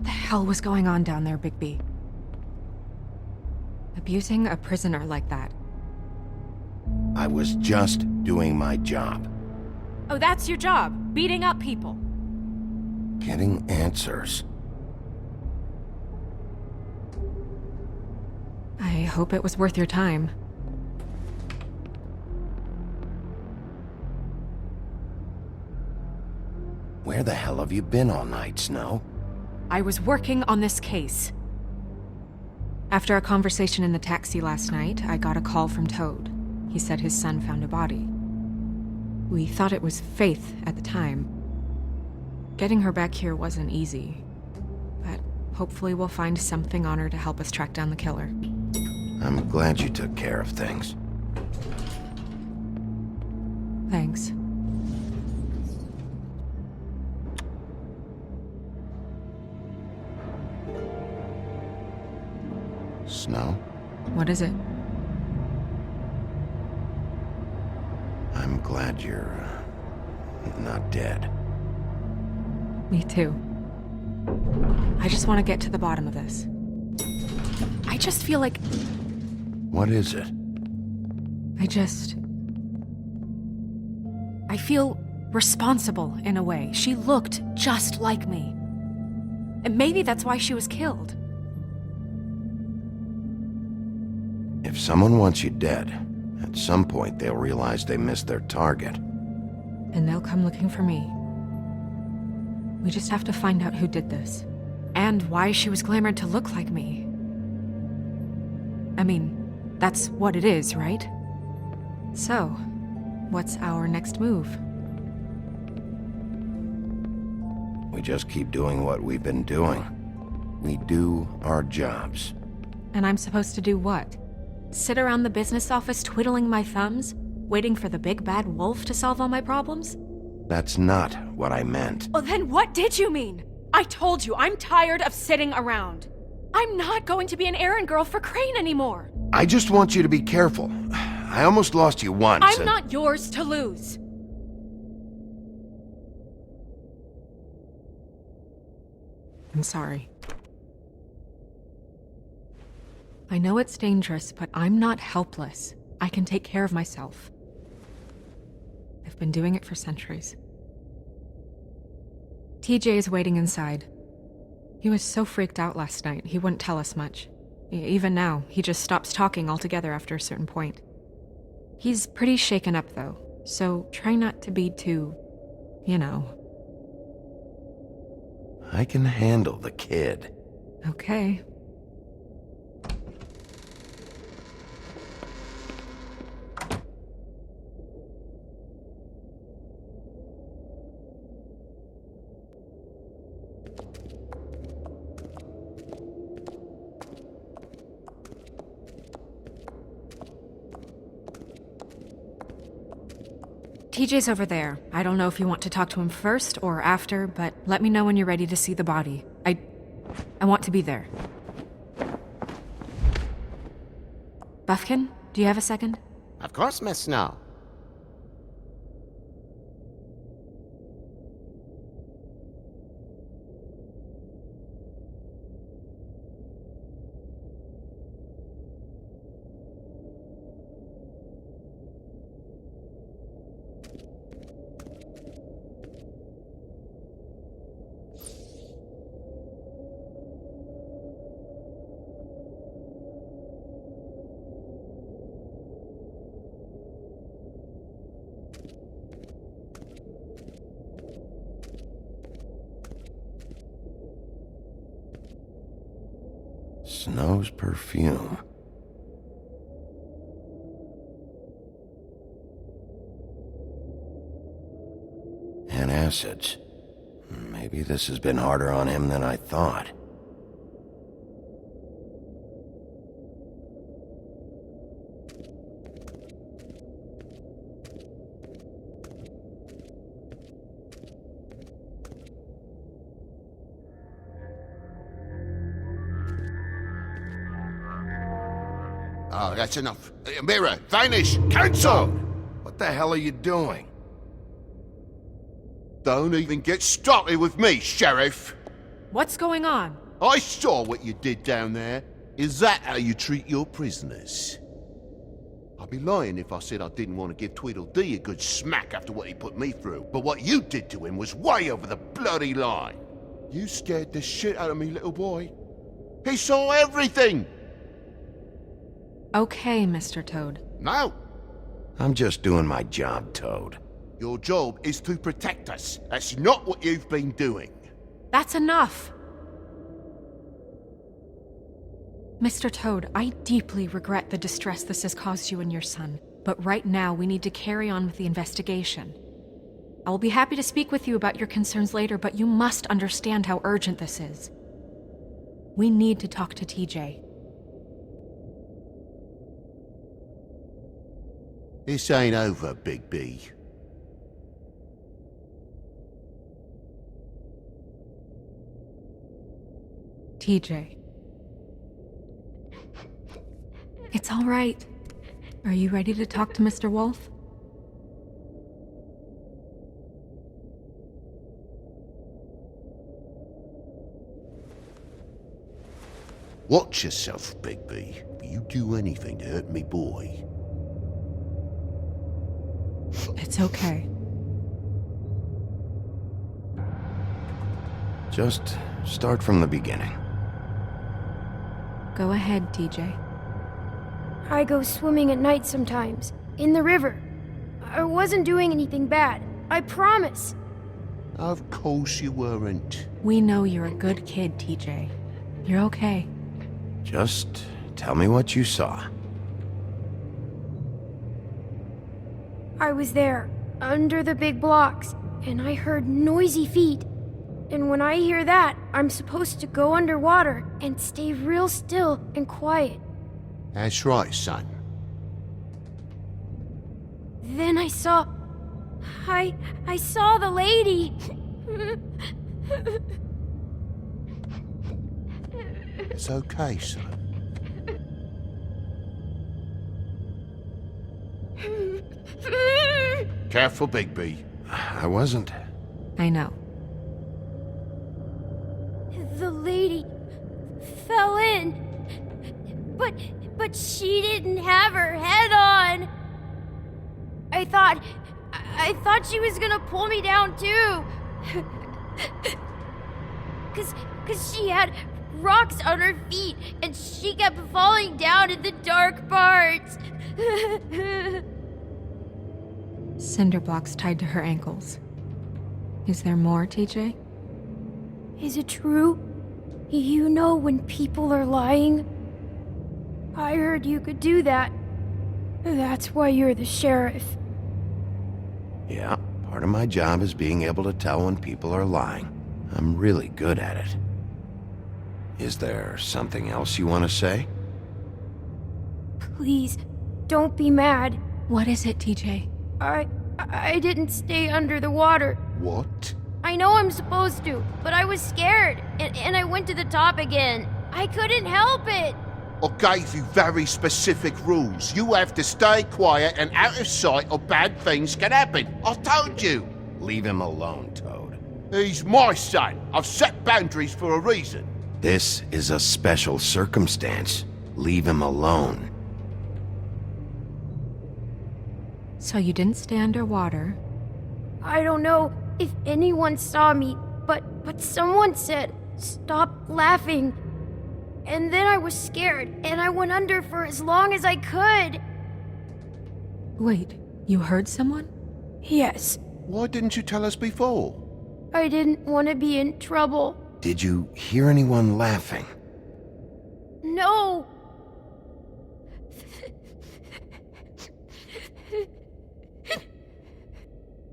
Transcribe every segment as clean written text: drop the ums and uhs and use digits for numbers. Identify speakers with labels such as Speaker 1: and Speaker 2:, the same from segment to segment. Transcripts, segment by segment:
Speaker 1: the hell was going on down there, Bigby? Abusing a prisoner like that.
Speaker 2: I was just doing my job.
Speaker 1: Oh, that's your job, beating up people.
Speaker 2: Getting answers.
Speaker 1: I hope it was worth your time.
Speaker 2: Where the hell have you been all night, Snow?
Speaker 1: I was working on this case. After a conversation in the taxi last night, I got a call from Toad. He said his son found a body. We thought it was Faith at the time. Getting her back here wasn't easy, but hopefully we'll find something on her to help us track down the killer.
Speaker 2: I'm glad you took care of things.
Speaker 1: Thanks.
Speaker 2: Snow?
Speaker 1: What is it?
Speaker 2: I'm glad you're not dead.
Speaker 1: Me too. I just want to get to the bottom of this. I just feel like...
Speaker 2: What is it?
Speaker 1: I feel responsible in a way. She looked just like me. And maybe that's why she was killed.
Speaker 2: If someone wants you dead, at some point they'll realize they missed their target.
Speaker 1: And they'll come looking for me. We just have to find out who did this. And why she was glamored to look like me. I mean, that's what it is, right? So, what's our next move?
Speaker 2: We just keep doing what we've been doing. We do our jobs.
Speaker 1: And I'm supposed to do what? Sit around the business office twiddling my thumbs, waiting for the big bad wolf to solve all my problems?
Speaker 2: That's not what I meant.
Speaker 1: Well, then what did you mean? I told you, I'm tired of sitting around. I'm not going to be an errand girl for Crane anymore.
Speaker 2: I just want you to be careful. I almost lost you once.
Speaker 1: I'm not yours to lose. I'm sorry. I know it's dangerous, but I'm not helpless. I can take care of myself. I've been doing it for centuries. TJ is waiting inside. He was so freaked out last night, he wouldn't tell us much. Even now, he just stops talking altogether after a certain point. He's pretty shaken up, though, so try not to be too, you know.
Speaker 2: I can handle the kid.
Speaker 1: Okay. TJ's over there. I don't know if you want to talk to him first or after, but let me know when you're ready to see the body. I want to be there. Buffkin, do you have a second?
Speaker 3: Of course, Miss Snow.
Speaker 2: Snow's perfume. And acids. Maybe this has been harder on him than I thought.
Speaker 3: Oh, that's enough. Mirror, vanish, cancel!
Speaker 2: What the hell are you doing?
Speaker 3: Don't even get started with me, Sheriff.
Speaker 1: what's going on?
Speaker 3: I saw what you did down there. Is that how you treat your prisoners? I'd be lying if I said I didn't want to give Tweedledee a good smack after what he put me through. But what you did to him was way over the bloody line. You scared the shit out of me, little boy. He saw everything!
Speaker 1: Okay, Mr. Toad.
Speaker 3: No,
Speaker 2: I'm just doing my job, Toad.
Speaker 3: your job is to protect us. That's not what you've been doing.
Speaker 1: That's enough! Mr. Toad, I deeply regret the distress this has caused you and your son, but right now we need to carry on with the investigation. I will be happy to speak with you about your concerns later, but you must understand how urgent this is. We need to talk to TJ.
Speaker 3: This ain't over, Big B.
Speaker 1: TJ. It's all right. Are you ready to talk to Mr. Wolf?
Speaker 3: Watch yourself, Big B. If you do anything to hurt me, boy.
Speaker 1: It's okay.
Speaker 2: Just start from the beginning.
Speaker 1: Go ahead, TJ.
Speaker 4: I go swimming at night sometimes, in the river. I wasn't doing anything bad, I promise.
Speaker 3: Of course you weren't.
Speaker 1: We know you're a good kid, TJ. You're okay.
Speaker 2: Just tell me what you saw.
Speaker 4: I was there, under the big blocks, and I heard noisy feet. And when I hear that, I'm supposed to go underwater and stay real still and quiet.
Speaker 3: That's right, son.
Speaker 4: Then I saw... I saw the lady.
Speaker 3: It's okay, son. Careful, Big B.
Speaker 2: I wasn't.
Speaker 1: I know.
Speaker 4: The lady fell in. But she didn't have her head on. I thought she was gonna pull me down too. Cause she had rocks on her feet and she kept falling down in the dark parts.
Speaker 1: Cinder blocks tied to her ankles. Is there more, TJ?
Speaker 4: Is it true? You know when people are lying? I heard you could do that. That's why you're the sheriff.
Speaker 2: Yeah, part of my job is being able to tell when people are lying. I'm really good at it. Is there something else you want to say?
Speaker 4: Please, don't be mad.
Speaker 1: What is it, TJ?
Speaker 4: I didn't stay under the water.
Speaker 3: What?
Speaker 4: I know I'm supposed to, but I was scared, and I went to the top again. I couldn't help it.
Speaker 3: I gave you very specific rules. You have to stay quiet and out of sight or bad things can happen. I told you.
Speaker 2: Leave him alone, Toad.
Speaker 3: He's my son. I've set boundaries for a reason.
Speaker 2: This is a special circumstance. Leave him alone.
Speaker 1: So you didn't stay underwater.
Speaker 4: I don't know if anyone saw me, but someone said, "Stop laughing." And then I was scared, and I went under for as long as I could.
Speaker 1: Wait, you heard someone?
Speaker 4: Yes,
Speaker 3: Why didn't you tell us before?
Speaker 4: I didn't want to be in trouble.
Speaker 2: Did you hear anyone laughing?
Speaker 4: No!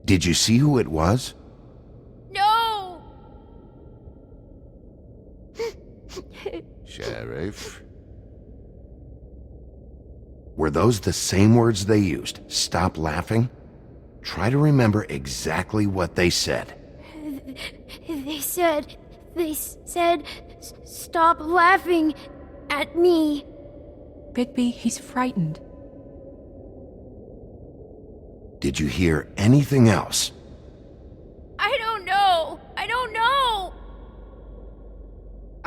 Speaker 2: Did you see who it was?
Speaker 4: No!
Speaker 3: Sheriff.
Speaker 2: Were those the same words they used? Stop laughing? Try to remember exactly what they said.
Speaker 4: They said, "Stop laughing at me."
Speaker 1: Bigby, he's frightened.
Speaker 2: Did you hear anything else?
Speaker 4: I don't know.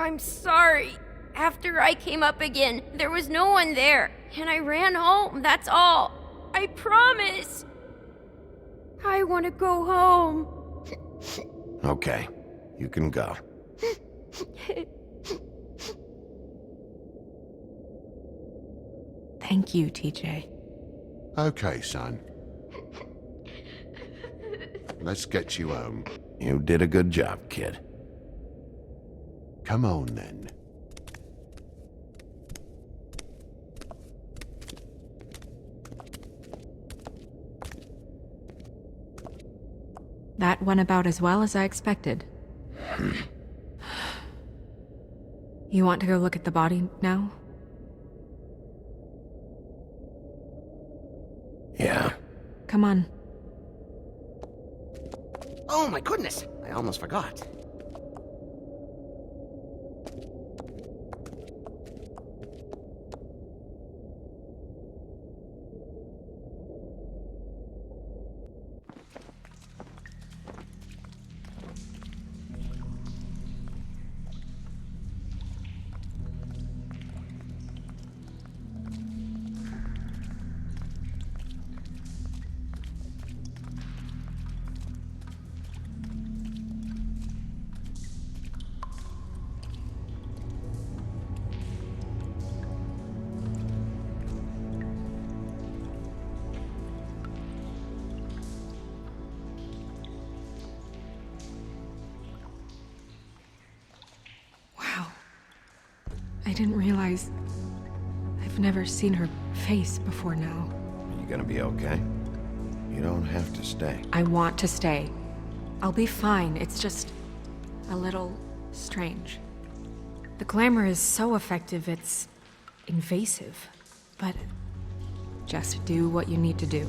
Speaker 4: I'm sorry. After I came up again, there was no one there, and I ran home, that's all. I promise. I want to go home.
Speaker 2: Okay, you can go.
Speaker 1: Thank you, TJ.
Speaker 3: Okay, son. Let's get you home.
Speaker 2: You did a good job, kid.
Speaker 3: Come on, then.
Speaker 1: That went about as well as I expected. You want to go look at the body now?
Speaker 2: Yeah.
Speaker 1: Come on.
Speaker 5: Oh my goodness, I almost forgot.
Speaker 1: Wow. I didn't realize... I've never seen her face before now.
Speaker 2: Are you gonna be okay? You don't have to stay.
Speaker 1: I want to stay. I'll be fine. It's just... a little... strange. The glamour is so effective, it's... invasive. But... just do what you need to do.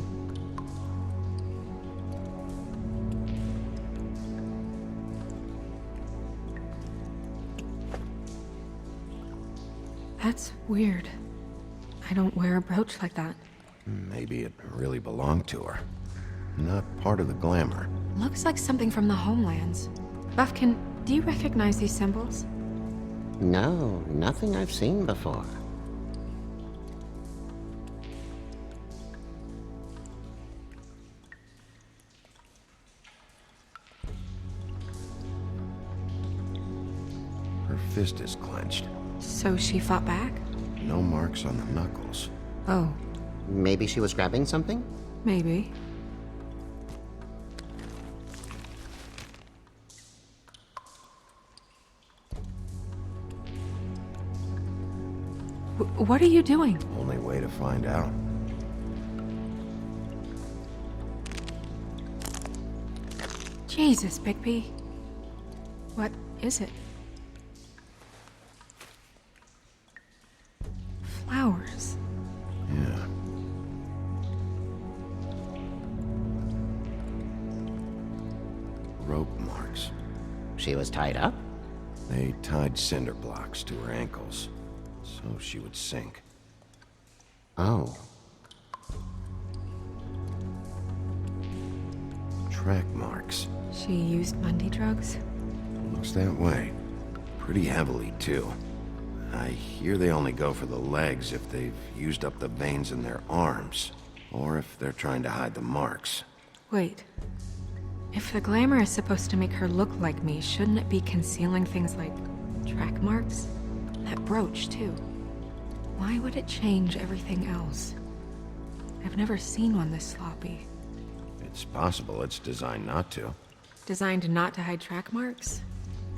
Speaker 1: That's weird. I don't wear a brooch like that.
Speaker 2: Maybe it really belonged to her. Not part of the glamour.
Speaker 1: Looks like something from the homelands. Buffkin, do you recognize these symbols?
Speaker 5: No, nothing I've seen before.
Speaker 2: Her fist is clenched.
Speaker 1: So she fought back?
Speaker 2: No marks on the knuckles.
Speaker 1: Oh,
Speaker 5: Maybe she was grabbing something?
Speaker 1: maybe. What are you doing?
Speaker 2: Only way to find out.
Speaker 1: Jesus, Bigby. What is it? Flowers.
Speaker 2: Yeah. Rope marks.
Speaker 5: She was tied up?
Speaker 2: They tied cinder blocks to her ankles, so she would sink.
Speaker 5: Oh.
Speaker 2: Track marks.
Speaker 1: She used Mundy drugs?
Speaker 2: Looks that way. Pretty heavily, too. I hear they only go for the legs if they've used up the veins in their arms, or if they're trying to hide the marks.
Speaker 1: Wait. If the glamour is supposed to make her look like me, shouldn't it be concealing things like track marks? That brooch, too. Why would it change everything else? I've never seen one this sloppy.
Speaker 2: It's possible it's designed not to.
Speaker 1: Designed not to hide track marks?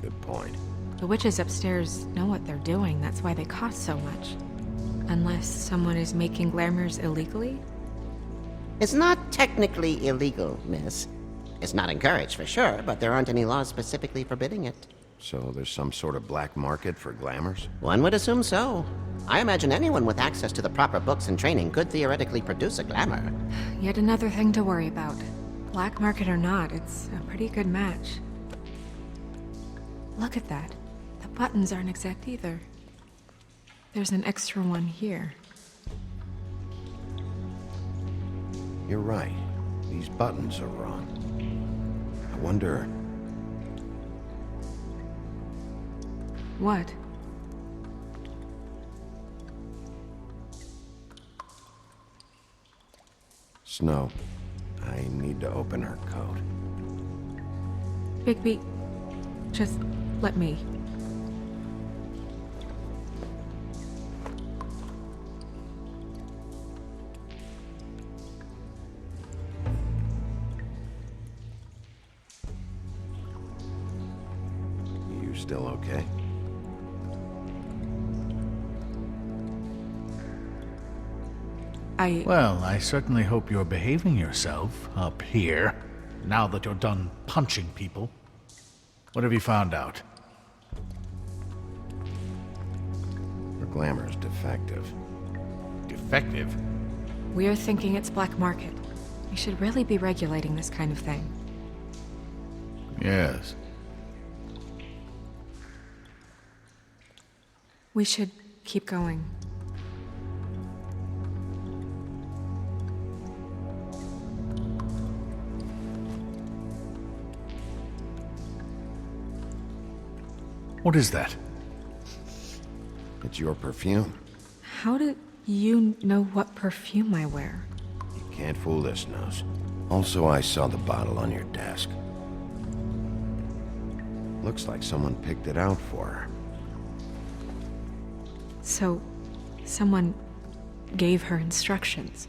Speaker 2: Good point.
Speaker 1: The witches upstairs know what they're doing, that's why they cost so much. Unless someone is making glamours illegally?
Speaker 5: It's not technically illegal, miss. It's not encouraged for sure, but there aren't any laws specifically forbidding it.
Speaker 2: So there's some sort of black market for glamours?
Speaker 5: One would assume so. I imagine anyone with access to the proper books and training could theoretically produce a glamour.
Speaker 1: Yet another thing to worry about. Black market or not, it's a pretty good match. Look at that. The buttons aren't exact either. There's an extra one here.
Speaker 2: You're right. These buttons are wrong. I wonder...
Speaker 1: What?
Speaker 2: Snow, I need to open her coat.
Speaker 1: Bigby, just let me.
Speaker 2: You still okay?
Speaker 6: Well, I certainly hope you're behaving yourself up here, now that you're done punching people. What have you found out?
Speaker 2: Her glamour's defective.
Speaker 6: Defective?
Speaker 1: We're thinking it's black market. We should really be regulating this kind of thing.
Speaker 6: Yes.
Speaker 1: We should keep going.
Speaker 6: What is that?
Speaker 2: It's your perfume.
Speaker 1: How do you know what perfume I wear?
Speaker 2: You can't fool this nose. Also, I saw the bottle on your desk. Looks like someone picked it out for her.
Speaker 1: So, someone gave her instructions.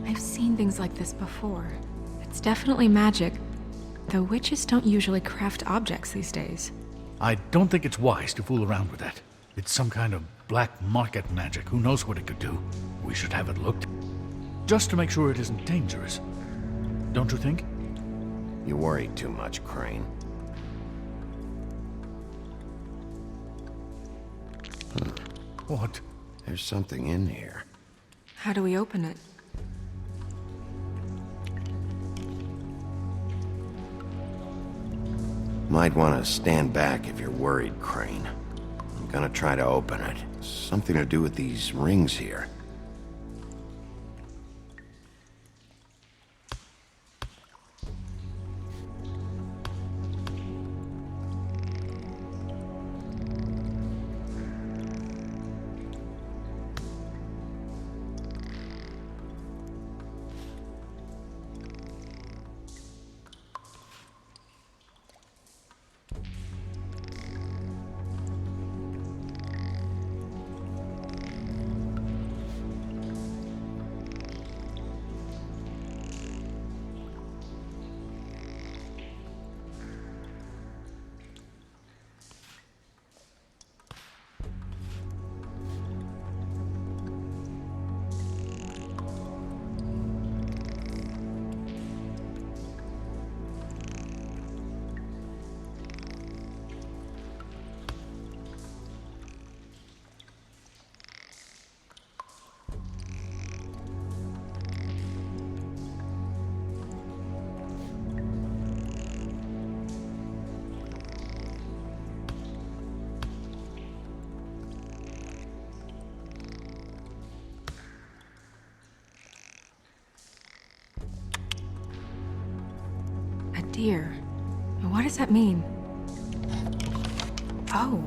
Speaker 1: I've seen things like this before. It's definitely magic, though witches don't usually craft objects these days.
Speaker 6: I don't think it's wise to fool around with that. It's some kind of black market magic. Who knows what it could do? We should have it looked. Just to make sure it isn't dangerous. Don't you think?
Speaker 2: You worry too much, Crane.
Speaker 6: What?
Speaker 2: There's something in here.
Speaker 1: How do we open it?
Speaker 2: Might want to stand back if you're worried, Crane. I'm gonna try to open it. Something to do with these rings here.
Speaker 1: A deer. What does that mean? Oh.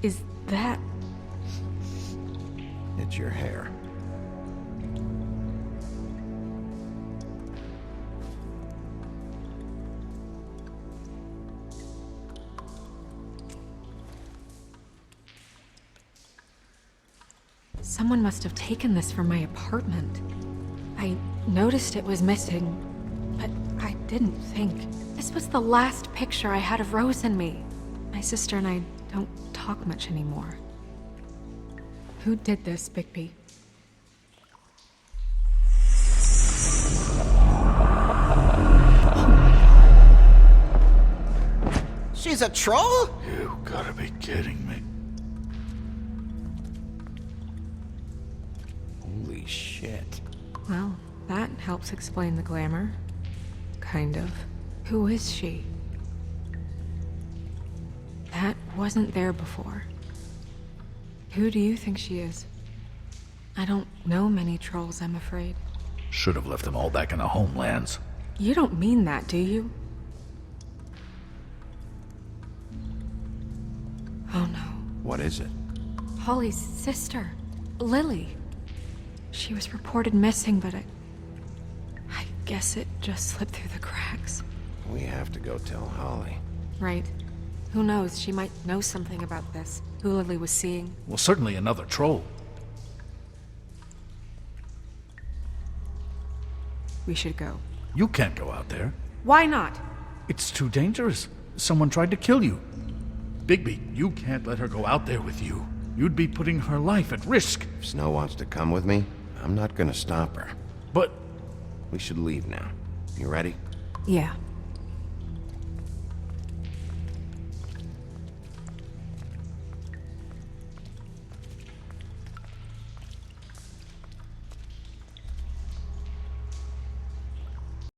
Speaker 1: Is that...
Speaker 2: It's your hair.
Speaker 1: Someone must have taken this from my apartment. I noticed it was missing, but I didn't think. This was the last picture I had of Rose and me. My sister and I don't talk much anymore. Who did this, Bigby?
Speaker 5: She's a troll?
Speaker 6: You gotta be kidding me.
Speaker 2: Holy shit.
Speaker 1: Well, that helps explain the glamour. kind of. Who is she? That wasn't there before. Who do you think she is? I don't know many trolls, I'm afraid.
Speaker 6: Should have left them all back in the homelands.
Speaker 1: You don't mean that, do you? Oh no.
Speaker 2: What is it?
Speaker 1: Holly's sister, Lily. She was reported missing, but I guess it just slipped through the cracks.
Speaker 2: We have to go tell Holly.
Speaker 1: Right. Who knows, she might know something about this. Who Lily was seeing.
Speaker 6: Well, certainly another troll.
Speaker 1: We should go.
Speaker 6: You can't go out there.
Speaker 1: Why not?
Speaker 6: It's too dangerous. Someone tried to kill you. Bigby, you can't let her go out there with you. You'd be putting her life at risk.
Speaker 2: If Snow wants to come with me, I'm not gonna stop her.
Speaker 6: But
Speaker 2: We should leave now. You ready?
Speaker 1: Yeah.